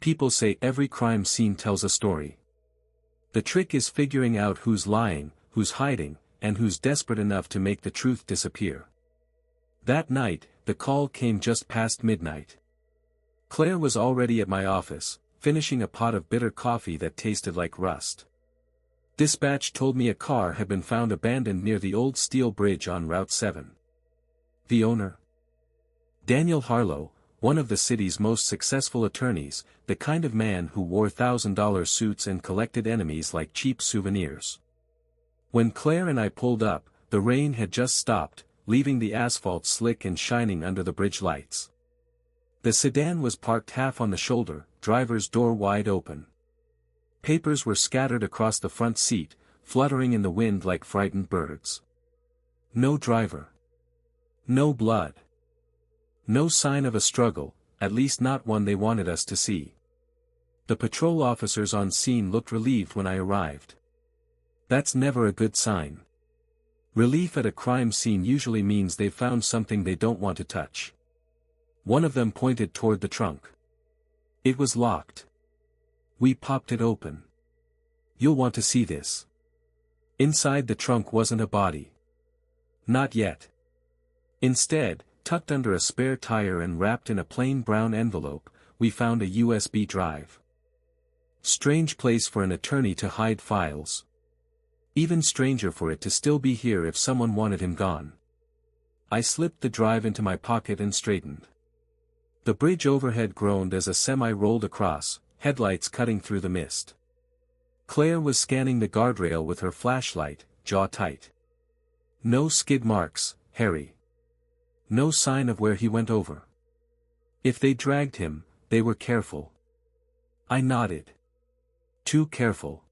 People say every crime scene tells a story. The trick is figuring out who's lying, who's hiding, and who's desperate enough to make the truth disappear. That night, the call came just past midnight. Claire was already at my office, finishing a pot of bitter coffee that tasted like rust. Dispatch told me a car had been found abandoned near the old steel bridge on Route 7. The owner? Daniel Harlow, one of the city's most successful attorneys, the kind of man who wore $1,000 suits and collected enemies like cheap souvenirs. When Claire and I pulled up, the rain had just stopped, leaving the asphalt slick and shining under the bridge lights. The sedan was parked half on the shoulder, driver's door wide open. Papers were scattered across the front seat, fluttering in the wind like frightened birds. No driver. No blood. No sign of a struggle, at least not one they wanted us to see. The patrol officers on scene looked relieved when I arrived. That's never a good sign. Relief at a crime scene usually means they've found something they don't want to touch. One of them pointed toward the trunk. It was locked. We popped it open. You'll want to see this. Inside the trunk wasn't a body. Not yet. Instead, tucked under a spare tire and wrapped in a plain brown envelope, we found a USB drive. Strange place for an attorney to hide files. Even stranger for it to still be here if someone wanted him gone. I slipped the drive into my pocket and straightened. The bridge overhead groaned as a semi rolled across, headlights cutting through the mist. Claire was scanning the guardrail with her flashlight, jaw tight. No skid marks, Harry. No sign of where he went over. If they dragged him, they were careful. I nodded. Too careful.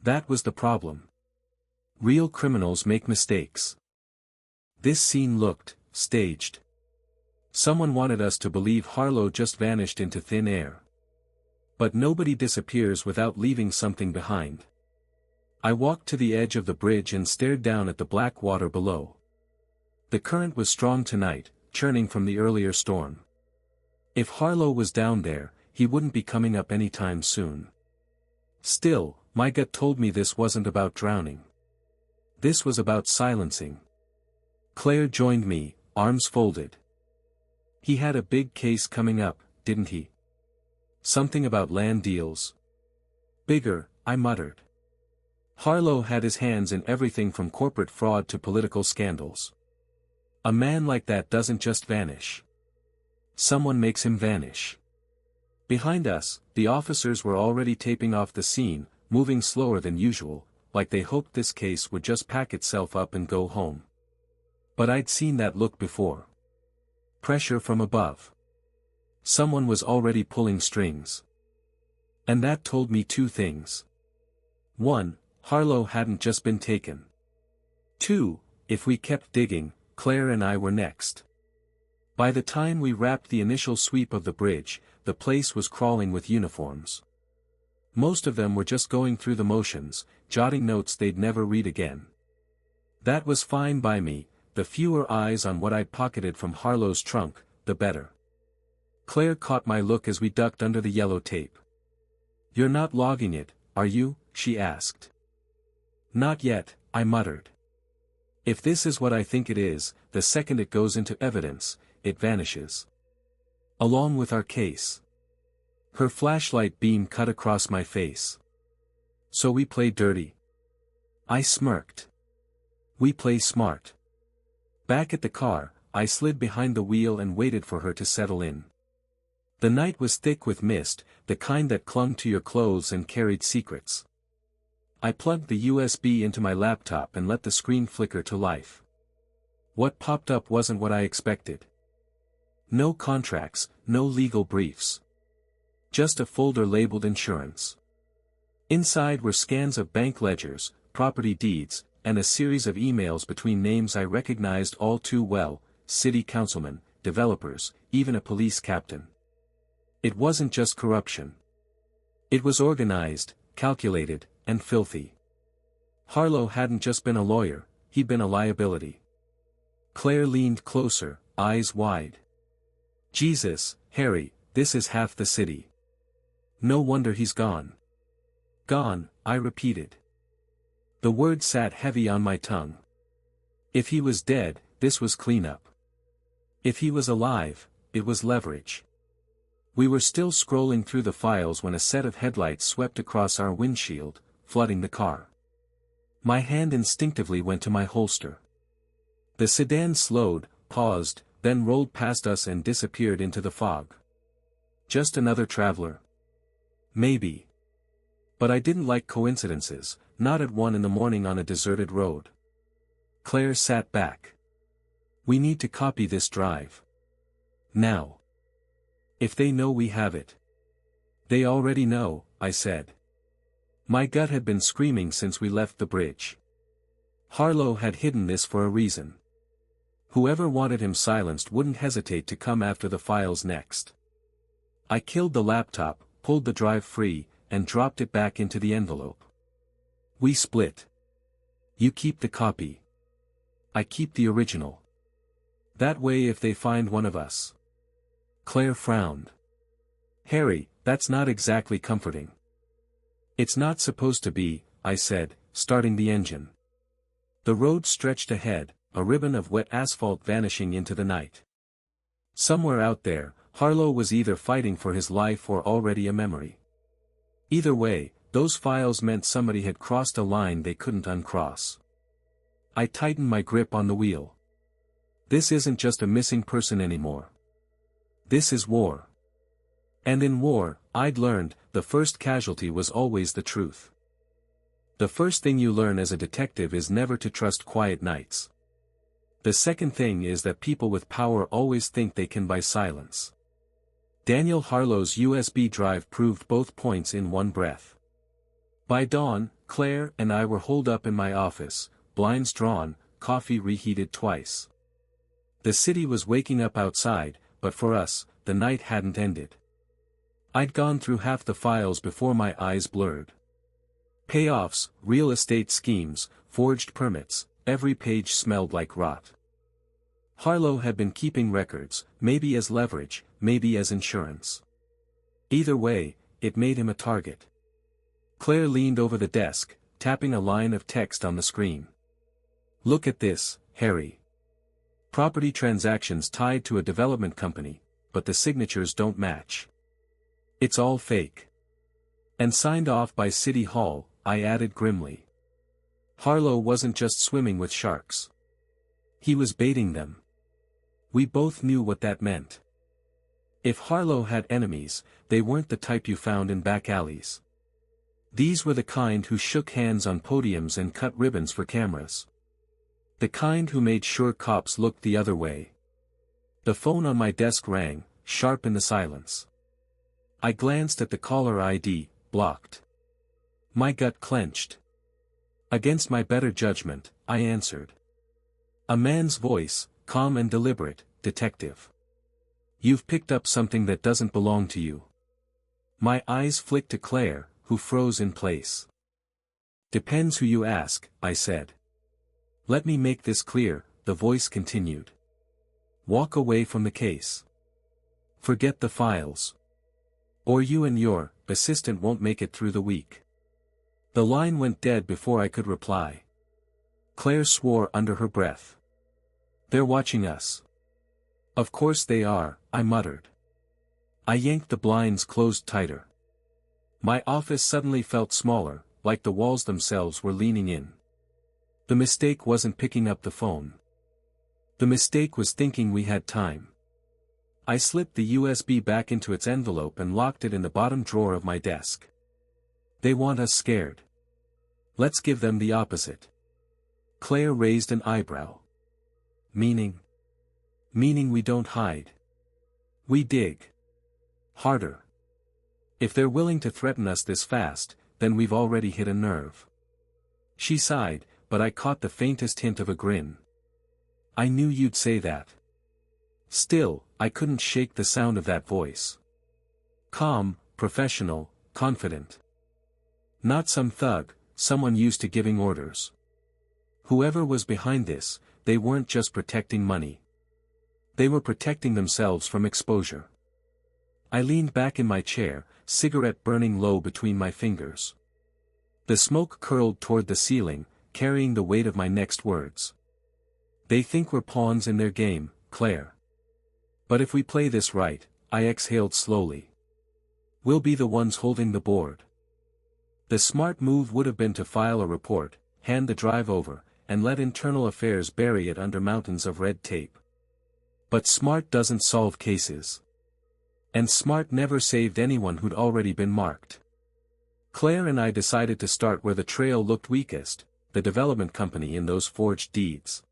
That was the problem. Real criminals make mistakes. This scene looked staged. Someone wanted us to believe Harlow just vanished into thin air. But nobody disappears without leaving something behind. I walked to the edge of the bridge and stared down at the black water below. The current was strong tonight, churning from the earlier storm. If Harlow was down there, he wouldn't be coming up anytime soon. Still, my gut told me this wasn't about drowning. This was about silencing. Claire joined me, arms folded. He had a big case coming up, didn't he? Something about land deals. Bigger, I muttered. Harlow had his hands in everything from corporate fraud to political scandals. A man like that doesn't just vanish. Someone makes him vanish. Behind us, the officers were already taping off the scene, moving slower than usual, like they hoped this case would just pack itself up and go home. But I'd seen that look before. Pressure from above. Someone was already pulling strings. And that told me two things. 1, Harlow hadn't just been taken. 2, if we kept digging, Claire and I were next. By the time we wrapped the initial sweep of the bridge, the place was crawling with uniforms. Most of them were just going through the motions, jotting notes they'd never read again. That was fine by me, the fewer eyes on what I'd pocketed from Harlow's trunk, the better. Claire caught my look as we ducked under the yellow tape. "You're not logging it, are you?" she asked. "Not yet," I muttered. "If this is what I think it is, the second it goes into evidence, it vanishes. Along with our case." Her flashlight beam cut across my face. "So we play dirty?" I smirked. "We play smart." Back at the car, I slid behind the wheel and waited for her to settle in. The night was thick with mist, the kind that clung to your clothes and carried secrets. I plugged the USB into my laptop and let the screen flicker to life. What popped up wasn't what I expected. No contracts, no legal briefs. Just a folder labeled insurance. Inside were scans of bank ledgers, property deeds, and a series of emails between names I recognized all too well, city councilmen, developers, even a police captain. It wasn't just corruption. It was organized, calculated, and filthy. Harlow hadn't just been a lawyer, he'd been a liability. Claire leaned closer, eyes wide. "Jesus, Harry, this is half the city. No wonder he's gone. Gone, I repeated. The word sat heavy on my tongue. If he was dead, this was cleanup. If he was alive, it was leverage. We were still scrolling through the files when a set of headlights swept across our windshield, flooding the car. My hand instinctively went to my holster. The sedan slowed, paused, then rolled past us and disappeared into the fog. Just another traveler? Maybe. But I didn't like coincidences, not at 1 in the morning on a deserted road. Claire sat back. We need to copy this drive. Now. If they know we have it. They already know, I said. My gut had been screaming since we left the bridge. Harlow had hidden this for a reason. Whoever wanted him silenced wouldn't hesitate to come after the files next. I killed the laptop, pulled the drive free, and dropped it back into the envelope. We split. You keep the copy. I keep the original. That way if they find one of us. Claire frowned. Harry, that's not exactly comforting. It's not supposed to be, I said, starting the engine. The road stretched ahead, a ribbon of wet asphalt vanishing into the night. Somewhere out there, Harlow was either fighting for his life or already a memory. Either way, those files meant somebody had crossed a line they couldn't uncross. I tightened my grip on the wheel. This isn't just a missing person anymore. This is war. And in war, I'd learned, the first casualty was always the truth. The first thing you learn as a detective is never to trust quiet nights. The second thing is that people with power always think they can buy silence. Daniel Harlow's USB drive proved both points in one breath. By dawn, Claire and I were holed up in my office, blinds drawn, coffee reheated twice. The city was waking up outside, but for us, the night hadn't ended. I'd gone through half the files before my eyes blurred. Payoffs, real estate schemes, forged permits, every page smelled like rot. Harlow had been keeping records, maybe as leverage, maybe as insurance. Either way, it made him a target. Claire leaned over the desk, tapping a line of text on the screen. Look at this, Harry. Property transactions tied to a development company, but the signatures don't match. It's all fake. And signed off by City Hall, I added grimly. Harlow wasn't just swimming with sharks. He was baiting them. We both knew what that meant. If Harlow had enemies, they weren't the type you found in back alleys. These were the kind who shook hands on podiums and cut ribbons for cameras. The kind who made sure cops looked the other way. The phone on my desk rang, sharp in the silence. I glanced at the caller ID, blocked. My gut clenched. Against my better judgment, I answered. A man's voice, calm and deliberate, detective. You've picked up something that doesn't belong to you. My eyes flicked to Claire, who froze in place. Depends who you ask, I said. Let me make this clear, the voice continued. Walk away from the case. Forget the files. Or you and your assistant won't make it through the week. The line went dead before I could reply. Claire swore under her breath. They're watching us. Of course they are, I muttered. I yanked the blinds closed tighter. My office suddenly felt smaller, like the walls themselves were leaning in. The mistake wasn't picking up the phone. The mistake was thinking we had time. I slipped the USB back into its envelope and locked it in the bottom drawer of my desk. They want us scared. Let's give them the opposite. Claire raised an eyebrow. Meaning? Meaning we don't hide. We dig. Harder. If they're willing to threaten us this fast, then we've already hit a nerve. She sighed, but I caught the faintest hint of a grin. I knew you'd say that. Still, I couldn't shake the sound of that voice. Calm, professional, confident. Not some thug, someone used to giving orders. Whoever was behind this, they weren't just protecting money. They were protecting themselves from exposure. I leaned back in my chair, cigarette burning low between my fingers. The smoke curled toward the ceiling, carrying the weight of my next words. They think we're pawns in their game, Claire. But if we play this right, I exhaled slowly. We'll be the ones holding the board. The smart move would have been to file a report, hand the drive over, and let internal affairs bury it under mountains of red tape. But smart doesn't solve cases. And smart never saved anyone who'd already been marked. Claire and I decided to start where the trail looked weakest, the development company in those forged deeds.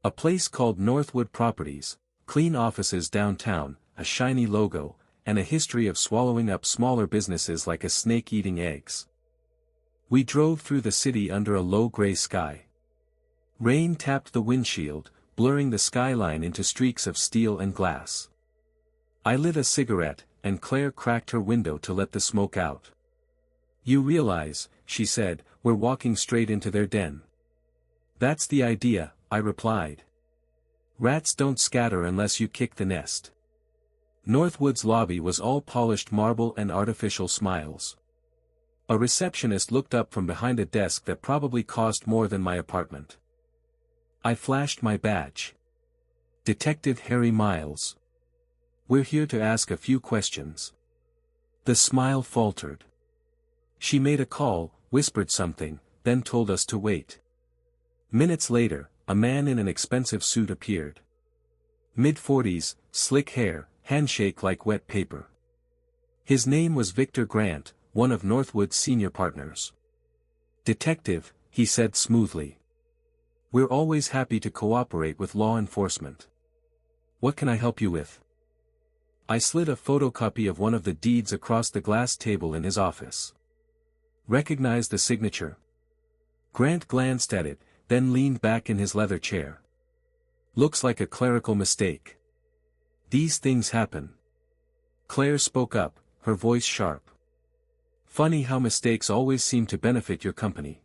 A place called Northwood Properties, clean offices downtown, a shiny logo, and a history of swallowing up smaller businesses like a snake eating eggs. We drove through the city under a low gray sky. Rain tapped the windshield, blurring the skyline into streaks of steel and glass. I lit a cigarette, and Claire cracked her window to let the smoke out. You realize, she said, we're walking straight into their den. That's the idea, I replied. Rats don't scatter unless you kick the nest. Northwood's lobby was all polished marble and artificial smiles. A receptionist looked up from behind a desk that probably cost more than my apartment. I flashed my badge. Detective Harry Miles. We're here to ask a few questions. The smile faltered. She made a call, whispered something, then told us to wait. Minutes later, a man in an expensive suit appeared. Mid-40s, slick hair, handshake like wet paper. His name was Victor Grant, one of Northwood's senior partners. Detective, he said smoothly. We're always happy to cooperate with law enforcement. What can I help you with? I slid a photocopy of one of the deeds across the glass table in his office. Recognize the signature? Grant glanced at it, then leaned back in his leather chair. Looks like a clerical mistake. These things happen. Claire spoke up, her voice sharp. Funny how mistakes always seem to benefit your company.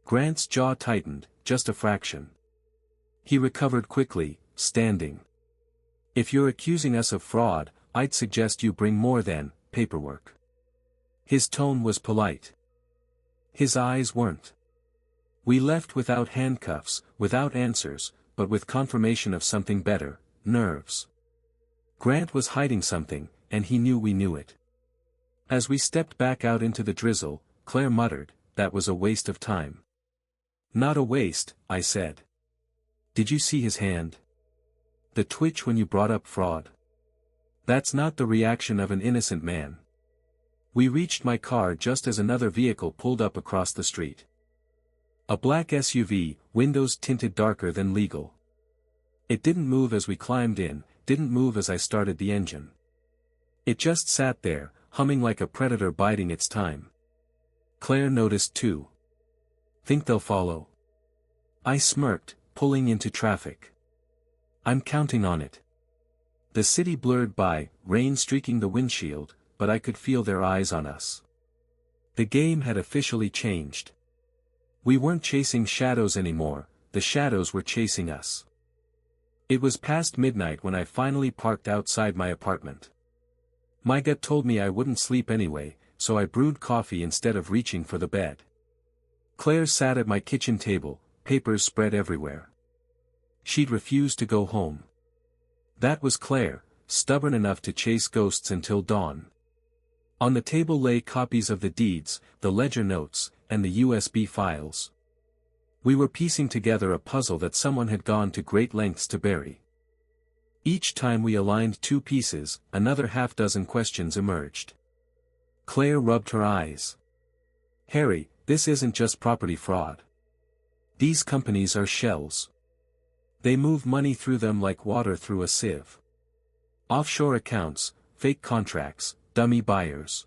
Grant's jaw tightened, just a fraction. He recovered quickly, standing. If you're accusing us of fraud, I'd suggest you bring more than paperwork. His tone was polite. His eyes weren't. We left without handcuffs, without answers, but with confirmation of something better, nerves. Grant was hiding something, and he knew we knew it. As we stepped back out into the drizzle, Claire muttered, that was a waste of time. Not a waste, I said. Did you see his hand? The twitch when you brought up fraud. That's not the reaction of an innocent man. We reached my car just as another vehicle pulled up across the street. A black SUV, windows tinted darker than legal. It didn't move as we climbed in, didn't move as I started the engine. It just sat there, humming like a predator biding its time. Claire noticed too. Think they'll follow? I smirked, pulling into traffic. I'm counting on it. The city blurred by, rain streaking the windshield, but I could feel their eyes on us. The game had officially changed. We weren't chasing shadows anymore, the shadows were chasing us. It was past midnight when I finally parked outside my apartment. My gut told me I wouldn't sleep anyway, so I brewed coffee instead of reaching for the bed. Claire sat at my kitchen table, papers spread everywhere. She'd refused to go home. That was Claire, stubborn enough to chase ghosts until dawn. On the table lay copies of the deeds, the ledger notes, and the USB files. We were piecing together a puzzle that someone had gone to great lengths to bury. Each time we aligned two pieces, another half-dozen questions emerged. Claire rubbed her eyes. Harry, this isn't just property fraud. These companies are shells. They move money through them like water through a sieve. Offshore accounts, fake contracts, dummy buyers.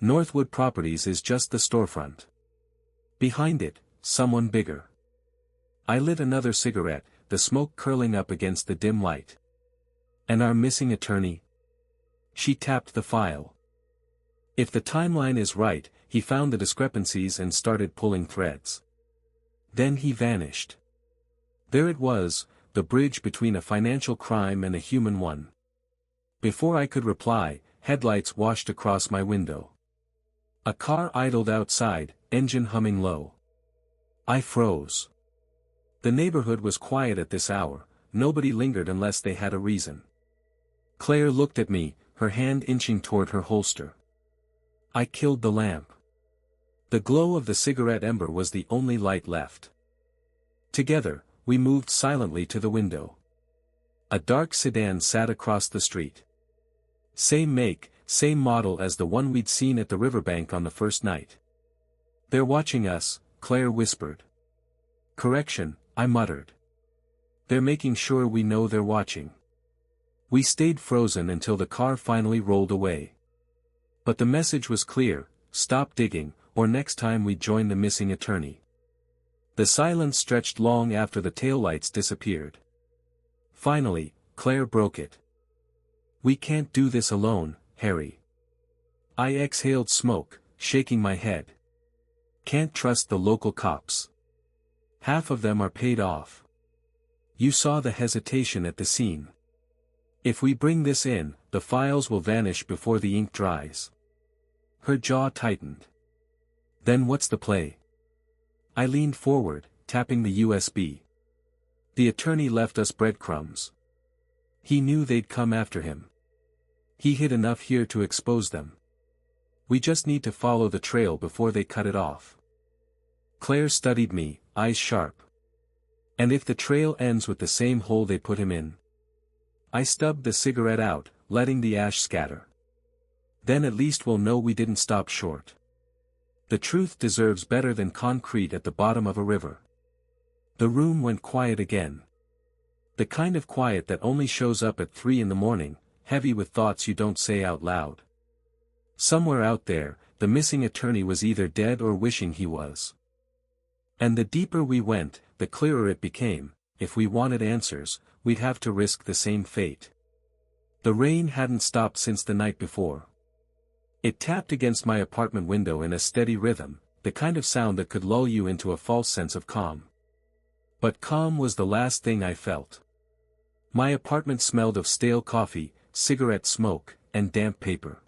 Northwood Properties is just the storefront. Behind it, someone bigger. I lit another cigarette, the smoke curling up against the dim light. And our missing attorney? She tapped the file. If the timeline is right, he found the discrepancies and started pulling threads. Then he vanished. There it was, the bridge between a financial crime and a human one. Before I could reply, headlights washed across my window. A car idled outside, engine humming low. I froze. The neighborhood was quiet at this hour, nobody lingered unless they had a reason. Claire looked at me, her hand inching toward her holster. I killed the lamp. The glow of the cigarette ember was the only light left. Together, we moved silently to the window. A dark sedan sat across the street. Same make, same model as the one we'd seen at the riverbank on the first night. "They're watching us," Claire whispered. "Correction," I muttered. "They're making sure we know they're watching." We stayed frozen until the car finally rolled away. But the message was clear: stop digging, or next time we join the missing attorney. The silence stretched long after the taillights disappeared. Finally, Claire broke it. "We can't do this alone, Harry." I exhaled smoke, shaking my head. "Can't trust the local cops. Half of them are paid off. You saw the hesitation at the scene. If we bring this in, the files will vanish before the ink dries." Her jaw tightened. "Then what's the play?" I leaned forward, tapping the USB. "The attorney left us breadcrumbs. He knew they'd come after him. He hid enough here to expose them. We just need to follow the trail before they cut it off." Claire studied me, eyes sharp. "And if the trail ends with the same hole they put him in?" I stubbed the cigarette out, letting the ash scatter. "Then at least we'll know we didn't stop short. The truth deserves better than concrete at the bottom of a river." The room went quiet again. The kind of quiet that only shows up at 3 in the morning, heavy with thoughts you don't say out loud. Somewhere out there, the missing attorney was either dead or wishing he was. And the deeper we went, the clearer it became: if we wanted answers, we'd have to risk the same fate. The rain hadn't stopped since the night before. It tapped against my apartment window in a steady rhythm, the kind of sound that could lull you into a false sense of calm. But calm was the last thing I felt. My apartment smelled of stale coffee, cigarette smoke, and damp paper.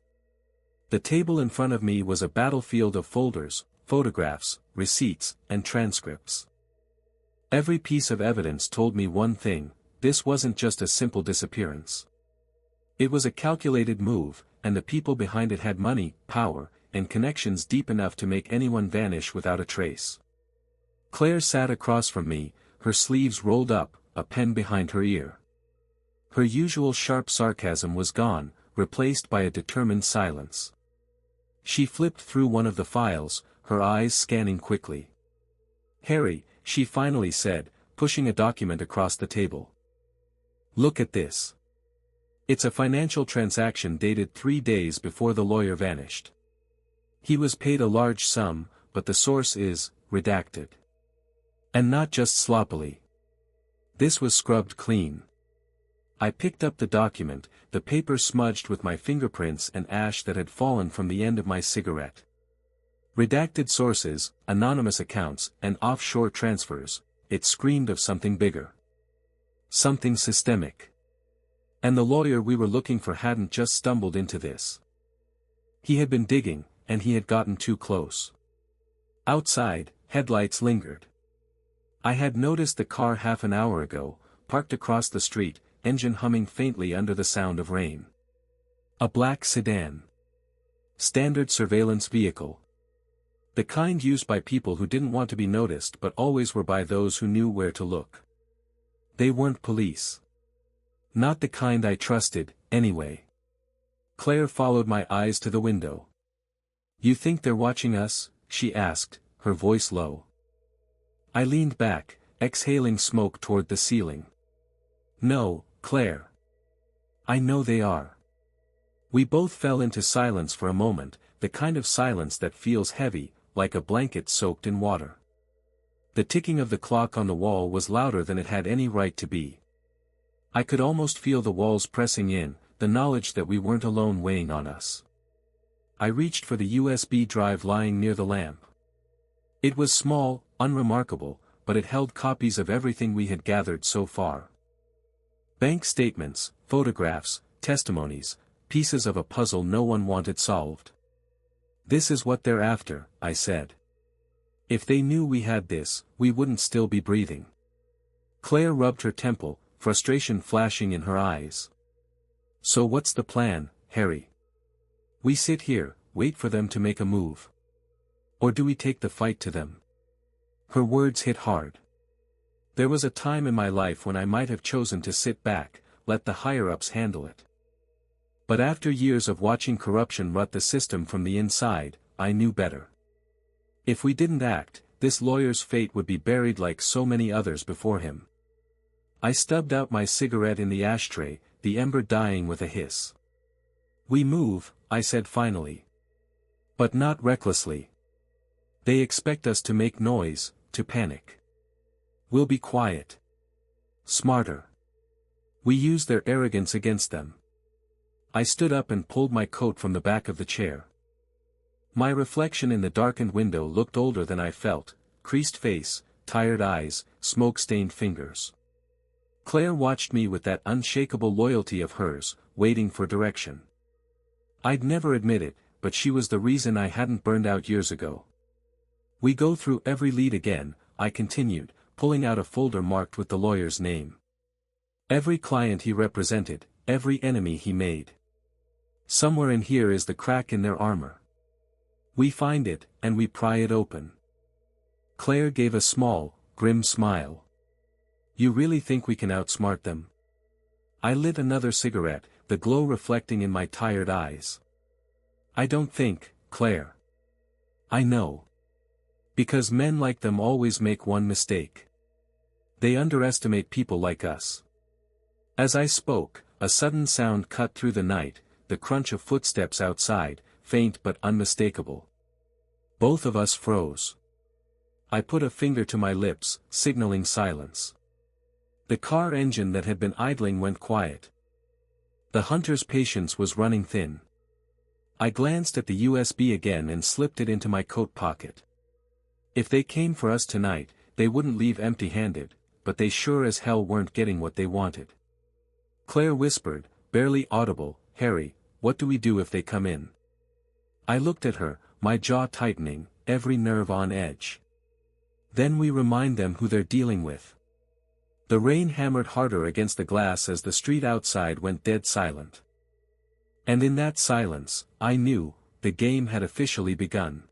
The table in front of me was a battlefield of folders, photographs, receipts, and transcripts. Every piece of evidence told me one thing: this wasn't just a simple disappearance. It was a calculated move, and the people behind it had money, power, and connections deep enough to make anyone vanish without a trace. Claire sat across from me, her sleeves rolled up, a pen behind her ear. Her usual sharp sarcasm was gone, replaced by a determined silence. She flipped through one of the files, her eyes scanning quickly. "Harry," she finally said, pushing a document across the table. "Look at this. It's a financial transaction dated 3 days before the lawyer vanished. He was paid a large sum, but the source is redacted. And not just sloppily. This was scrubbed clean." I picked up the document, the paper smudged with my fingerprints and ash that had fallen from the end of my cigarette. Redacted sources, anonymous accounts, and offshore transfers. It screamed of something bigger. Something systemic. And the lawyer we were looking for hadn't just stumbled into this. He had been digging, and he had gotten too close. Outside, headlights lingered. I had noticed the car half an hour ago, parked across the street, engine humming faintly under the sound of rain. A black sedan. Standard surveillance vehicle. The kind used by people who didn't want to be noticed but always were by those who knew where to look. They weren't police. Not the kind I trusted, anyway. Claire followed my eyes to the window. "You think they're watching us?" she asked, her voice low. I leaned back, exhaling smoke toward the ceiling. "No, Claire. I know they are." We both fell into silence for a moment, the kind of silence that feels heavy, like a blanket soaked in water. The ticking of the clock on the wall was louder than it had any right to be. I could almost feel the walls pressing in, the knowledge that we weren't alone weighing on us. I reached for the USB drive lying near the lamp. It was small, unremarkable, but it held copies of everything we had gathered so far. Bank statements, photographs, testimonies, pieces of a puzzle no one wanted solved. This is what they're after, I said. If they knew we had this, we wouldn't still be breathing. Claire rubbed her temple, frustration flashing in her eyes. So what's the plan, Harry? We sit here, wait for them to make a move. Or do we take the fight to them? Her words hit hard. There was a time in my life when I might have chosen to sit back, let the higher-ups handle it. But after years of watching corruption rot the system from the inside, I knew better. If we didn't act, this lawyer's fate would be buried like so many others before him. I stubbed out my cigarette in the ashtray, the ember dying with a hiss. We move, I said finally. But not recklessly. They expect us to make noise, to panic. We'll be quiet. Smarter. We use their arrogance against them. I stood up and pulled my coat from the back of the chair. My reflection in the darkened window looked older than I felt, creased face, tired eyes, smoke-stained fingers. Claire watched me with that unshakable loyalty of hers, waiting for direction. I'd never admit it, but she was the reason I hadn't burned out years ago. We go through every lead again, I continued, pulling out a folder marked with the lawyer's name. Every client he represented, every enemy he made. Somewhere in here is the crack in their armor. We find it, and we pry it open. Claire gave a small, grim smile. You really think we can outsmart them? I lit another cigarette, the glow reflecting in my tired eyes. I don't think, Claire. I know. Because men like them always make one mistake. They underestimate people like us. As I spoke, a sudden sound cut through the night, the crunch of footsteps outside, faint but unmistakable. Both of us froze. I put a finger to my lips, signaling silence. The car engine that had been idling went quiet. The hunter's patience was running thin. I glanced at the USB again and slipped it into my coat pocket. If they came for us tonight, they wouldn't leave empty-handed, but they sure as hell weren't getting what they wanted. Claire whispered, barely audible, Harry, what do we do if they come in? I looked at her, my jaw tightening, every nerve on edge. Then we remind them who they're dealing with. The rain hammered harder against the glass as the street outside went dead silent. And in that silence, I knew, the game had officially begun.